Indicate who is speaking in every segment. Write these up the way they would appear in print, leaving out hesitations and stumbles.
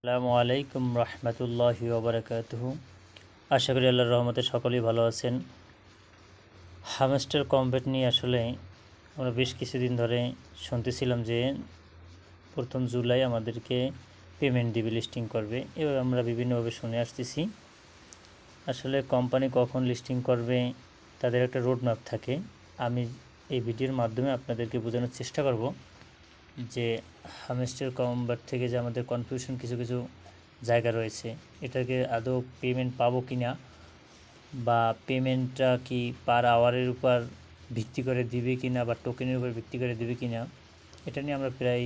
Speaker 1: আসসালামু আলাইকুম রহমতুল্লাহি ওবরাকাতুহু। আশা করি আল্লাহর রহমতে সকলেই ভালো আছেন। হামস্টার কম্বেট নিয়ে আসলে আমরা বেশ কিছুদিন ধরে শুনতেছিলাম যে 1 জুলাই আমাদেরকে পেমেন্ট দিবে, লিস্টিং করবে। এবার আমরা বিভিন্নভাবে শুনে আসতেছি। আসলে কোম্পানি কখন লিস্টিং করবে তাদের একটা রোড ম্যাপ থাকে। আমি এই ভিডিওর মাধ্যমে আপনাদেরকে বোঝানোর চেষ্টা করব যে হামস্টার কম্বেট থেকে যে আমাদের কনফিউশন কিছু কিছু জায়গা রয়েছে, এটাকে আদৌ পেমেন্ট পাবো কি না, বা পেমেন্টটা কি পার আওয়ারের উপর ভিত্তি করে দিবে কি না, বা টোকেনের উপর ভিত্তি করে দিবে কি না, এটা নিয়ে আমরা প্রায়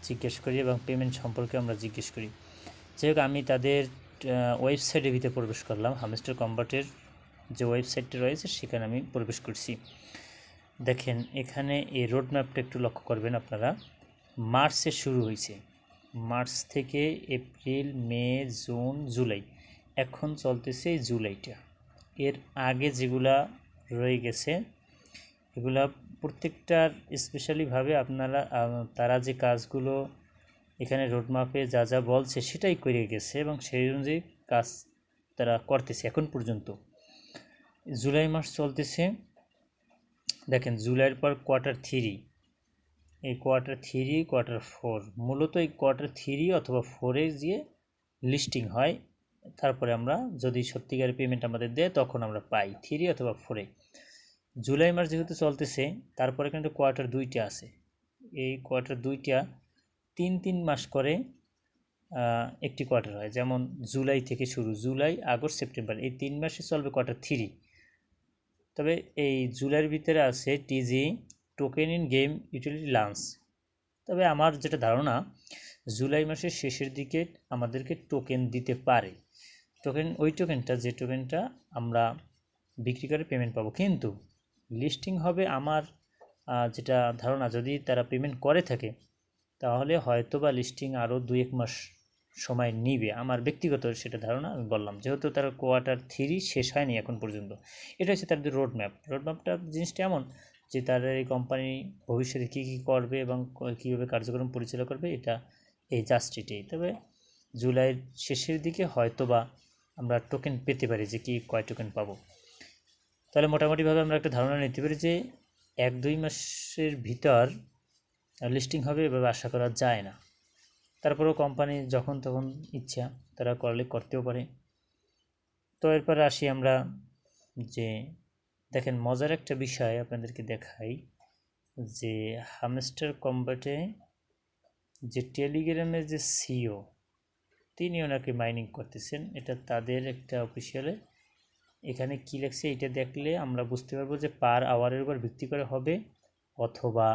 Speaker 1: জিজ্ঞেস করি এবং পেমেন্ট সম্পর্কে আমরা জিজ্ঞেস করি। যাই হোক, আমি তাদের ওয়েবসাইটের ভিতরে প্রবেশ করলাম। হামস্টার কম্বেটের যে ওয়েবসাইটটা রয়েছে সেখানে আমি প্রবেশ করছি। দেখেন, এখানে এই রোড ম্যাপটা একটু লক্ষ্য করবেন আপনারা। মার্চে শুরু হয়েছে, মার্চ থেকে এপ্রিল, মে, জুন, জুলাই, এখন চলতেছে এই জুলাইটা। এর আগে যেগুলা রয়ে গেছে এগুলা প্রত্যেকটার স্পেশালিভাবে আপনারা তারা যে কাজগুলো এখানে রোডম্যাপে যা যা বলছে সেটাই করে গেছে এবং সেই অনুযায়ী কাজ তারা করতেছে এখন পর্যন্ত। জুলাই মাস চলতেছে। দেখেন, জুলাইয়ের পর Q3, এই Q3, Q4, মূলত এই Q3 অথবা 4-এ গিয়ে লিস্টিং হয়। তারপরে আমরা যদি সত্যিকারের পেমেন্ট আমাদের দেয় তখন আমরা পাই 3 অথবা 4-এ। জুলাই মাস যেহেতু চলতেছে, তারপরে কিন্তু Q2টা আছে। এই Q2টা 3 মাস করে একটি কোয়ার্টার হয়। যেমন জুলাই থেকে শুরু, জুলাই, আগস্ট, সেপ্টেম্বর, এই 3 মাসে চলবে Q3। তবে এই জুলাইয়ের ভিতরে আছে টিজি, token in game utility launch. তবে আমার যেটা ধারণা, জুলাই মাসের শেষের দিকে আমাদেরকে টোকেন দিতে পারে। ওই টোকেনটা, যে টোকেনটা আমরা বিক্রি করে পেমেন্ট পাবো। কিন্তু লিস্টিং হবে আমার যেটা ধারণা, যদি তারা পেমেন্ট করে থাকে তাহলে হয়তো বা লিস্টিং আরও 2-1 মাস সময় নিবে। আমার ব্যক্তিগত সেটা ধারণা, আমি বললাম, যেহেতু তারা Q3 শেষ হয়নি এখন পর্যন্ত। এটা হচ্ছে তাদের রোডম্যাপটা জিনিসটা এমন যে তাদের এই কোম্পানি ভবিষ্যতে কী কী করবে এবং কীভাবে কার্যক্রম পরিচালনা করবে, এটা এই জাস্ট এটাই। তবে জুলাইয়ের শেষের দিকে হয়তো বা আমরা টোকেন পেতে পারি, যে কি কয় টোকেন পাবো। তাহলে মোটামুটিভাবে আমরা একটা ধারণা নিতে পারি যে 1-2 মাসের ভিতর লিস্টিং হবে, এভাবে আশা করা যায় না। তারপরেও কোম্পানি যখন তখন ইচ্ছা তারা করলে করতেও পারে। তো এরপরে আসি আমরা, যে দেখেন মজার একটা বিষয় আপনাদেরকে দেখাই, যে হামস্টার কম্বেটে যে টেলিগ্রামের যে সিও, তিনি ওনাকে মাইনিং করতেছেন। এটা তাদের একটা অফিসিয়ালে, এখানে কী লেখছে এটা দেখলে আমরা বুঝতে পারবো যে পার আওয়ারের উপর ভিত্তি করে হবে অথবা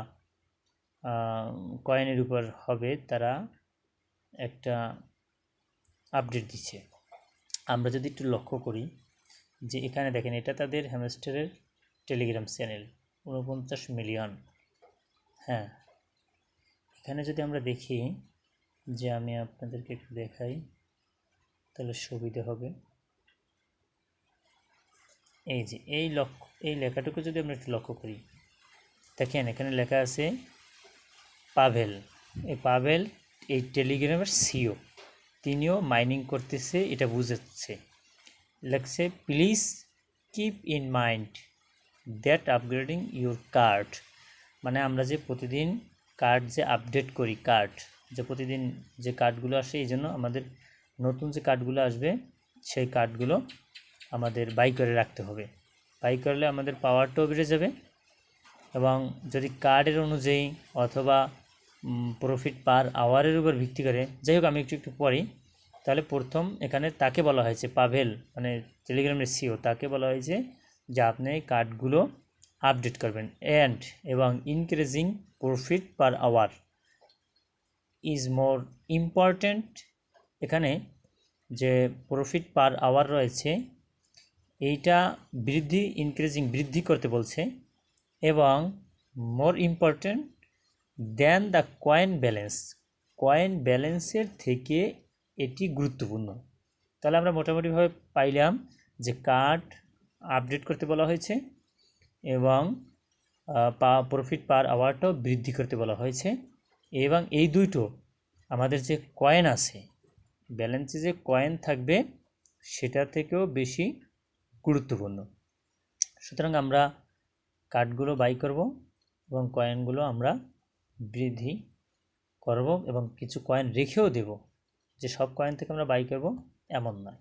Speaker 1: কয়েনের উপর হবে। তারা একটা আপডেট দিচ্ছে। আমরা যদি একটু লক্ষ্য করি যে এখানে দেখেন, এটা তাদের হ্যামস্টারের টেলিগ্রাম চ্যানেল, 49 মিলিয়ন। হ্যাঁ, এখানে যদি আমরা দেখি, যে আমি আপনাদেরকে একটু দেখাই তাহলে সুবিধা হবে। এই যে এই লেখাটুকু যদি আমরা একটু লক্ষ্য করি, দেখেন এখানে লেখা আছে পাভেল। এই পাভেল এই টেলিগ্রামের সিও, তিনিও মাইনিং করতেছে, এটা বুঝাচ্ছে। লেখছে, please keep in mind that upgrading your card. মানে আমরা যে প্রতিদিন কার্ড যে আপডেট করি, কার্ড যে প্রতিদিন যে কার্ডগুলো আসে, এই জন্য আমাদের নতুন যে কার্ডগুলো আসবে সেই কার্ডগুলো আমাদের বাই করে রাখতে হবে। বাই করলে আমাদের পাওয়ারটাও বেড়ে যাবে, এবং যদি কার্ডের অনুযায়ী অথবা প্রফিট পার আওয়ারের উপর ভিত্তি করে, যাই হোক আমি একটু পড়ি। তাহলে প্রথম এখানে তাকে বলা হয়েছে, পাভেল মানে টেলিগ্রামের সিও, তাকে বলা হয়েছে যে আপনি কার্ডগুলো আপডেট করবেন এবং increasing profit per hour is more important. এখানে যে প্রফিট পার আওয়ার রয়েছে এইটা বৃদ্ধি করতে বলছে, এবং more important than the coin ব্যালেন্সের থেকে এটি গুরুত্বপূর্ণ। তাহলে আমরা মোটামুটিভাবে পাইলাম যে কার্ড আপডেট করতে বলা হয়েছে এবং প্রফিট পার আওয়ারটাও বৃদ্ধি করতে বলা হয়েছে, এবং এই দুটো আমাদের যে কয়েন আছে ব্যালেন্সে যে কয়েন থাকবে সেটা থেকেও বেশি গুরুত্বপূর্ণ। সুতরাং আমরা কার্ডগুলো বাই করব এবং কয়েনগুলো আমরা বৃদ্ধি করব এবং কিছু কয়েন রেখেও দেব, যে সব কয়েন থেকে আমরা বাই করব এমন নয়।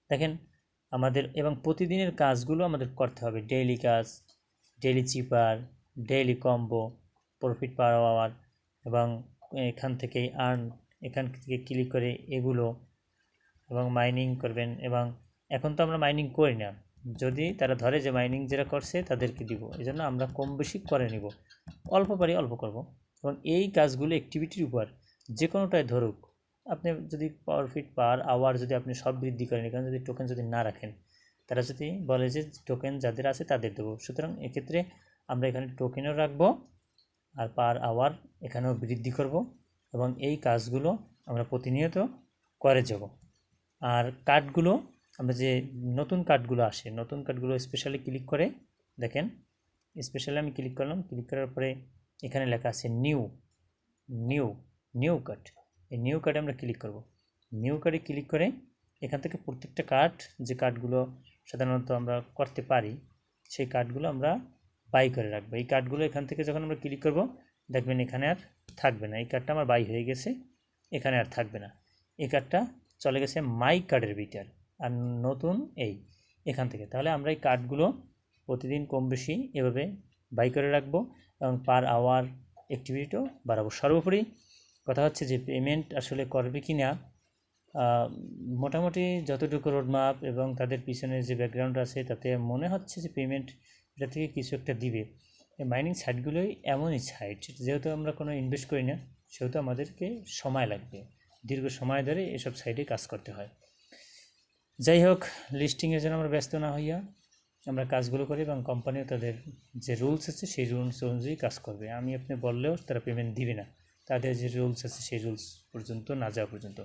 Speaker 1: দেখেন আমাদের এবং প্রতিদিনের কাজগুলো আমাদের করতে হবে, ডেইলি কাজ, daily cipher, daily combo, profit per hour এবং এখান থেকে আর্ন, এখান থেকে ক্লিক করে এগুলো এবং মাইনিং করবেন। এবং এখন তো আমরা মাইনিং করি না, যদি তারা ধরে যে মাইনিং যারা করছে তাদেরকে দিব, এই জন্য আমরা কম বেশি করে নিব, অল্প পারি অল্প করব। এবং এই কাজগুলো অ্যাক্টিভিটির উপর যে কোনোটাই ধরুক, আপনি যদি প্রফিট পার আওয়ার যদি আপনি সব বৃদ্ধি করেন, এখানে যদি টোকেন যদি না রাখেন, তারা যদি বলে যে টোকেন যাদের আছে তাদের দেবো, সুতরাং এক্ষেত্রে আমরা এখানে টোকেনও রাখবো আর পার আওয়ার এখানেও বৃদ্ধি করব এবং এই কাজগুলো আমরা প্রতিনিয়ত করে যাব। আর কার্ডগুলো আমরা যে নতুন কার্ডগুলো আসে, নতুন কার্ডগুলো স্পেশালি ক্লিক করে দেখেন, স্পেশালি আমি ক্লিক করলাম, ক্লিক করার পরে এখানে লেখা আছে নিউ নিউ নিউ কার্ড। এই নিউ কার্ডে আমরা ক্লিক করব। নিউ কার্ডে ক্লিক করে এখান থেকে প্রত্যেকটা কার্ড, যে কার্ডগুলো সাধারণত আমরা করতে পারি সেই কার্ডগুলো আমরা বাই করে রাখবো। এই কার্ডগুলো এখান থেকে যখন আমরা ক্লিক করব দেখবেন এখানে আর থাকবে না, এই কার্ডটা আমার বাই হয়ে গেছে, এখানে আর থাকবে না, এই কার্ডটা চলে গেছে মাই কার্ডের ভিতর আর নতুন এই এখান থেকে। তাহলে আমরা এই কার্ডগুলো প্রতিদিন কম বেশি এভাবে বাই করে রাখবো এবং পার আওয়ার অ্যাক্টিভিটিও বাড়াবো। সর্বোপরি কথা হচ্ছে যে পেমেন্ট আসলে করবে কি না, মোটামুটি যতটুকু রোডম্যাপ এবং তাদের পিছনে যে ব্যাকগ্রাউন্ড আছে তাতে মনে হচ্ছে যে পেমেন্ট এটা থেকে কিছু একটা দিবে। এই মাইনিং সাইটগুলোই এমনই সাইট, যেহেতু আমরা কোনো ইনভেস্ট করি না সেহেতু আমাদেরকে সময় লাগবে, দীর্ঘ সময় ধরে এসব সাইটে কাজ করতে হয়। যাই হোক, লিস্টিংয়ের জন্য আমরা ব্যস্ত না হইয়া আমরা কাজগুলো করি এবং কোম্পানিও তাদের যে রুলস আছে সেই রুলস অনুযায়ী কাজ করবে। আমি আপনি বললেও তারা পেমেন্ট দিবে না, তাদের যে রুলস আছে সেই রুলস পর্যন্ত না যাওয়া পর্যন্ত।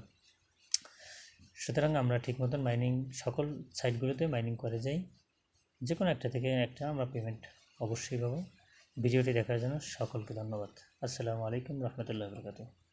Speaker 1: সুতরাং আমরা ঠিক মতন মাইনিং সকল সাইটগুলোতে মাইনিং করে যাই, যে কোনো একটা থেকে একটা আমরা পেমেন্ট অবশ্যই পাবো। ভিডিওটি দেখার জন্য সকলকে ধন্যবাদ। আসসালামু আলাইকুম রহমতুল্লাহ বরকাতুহু।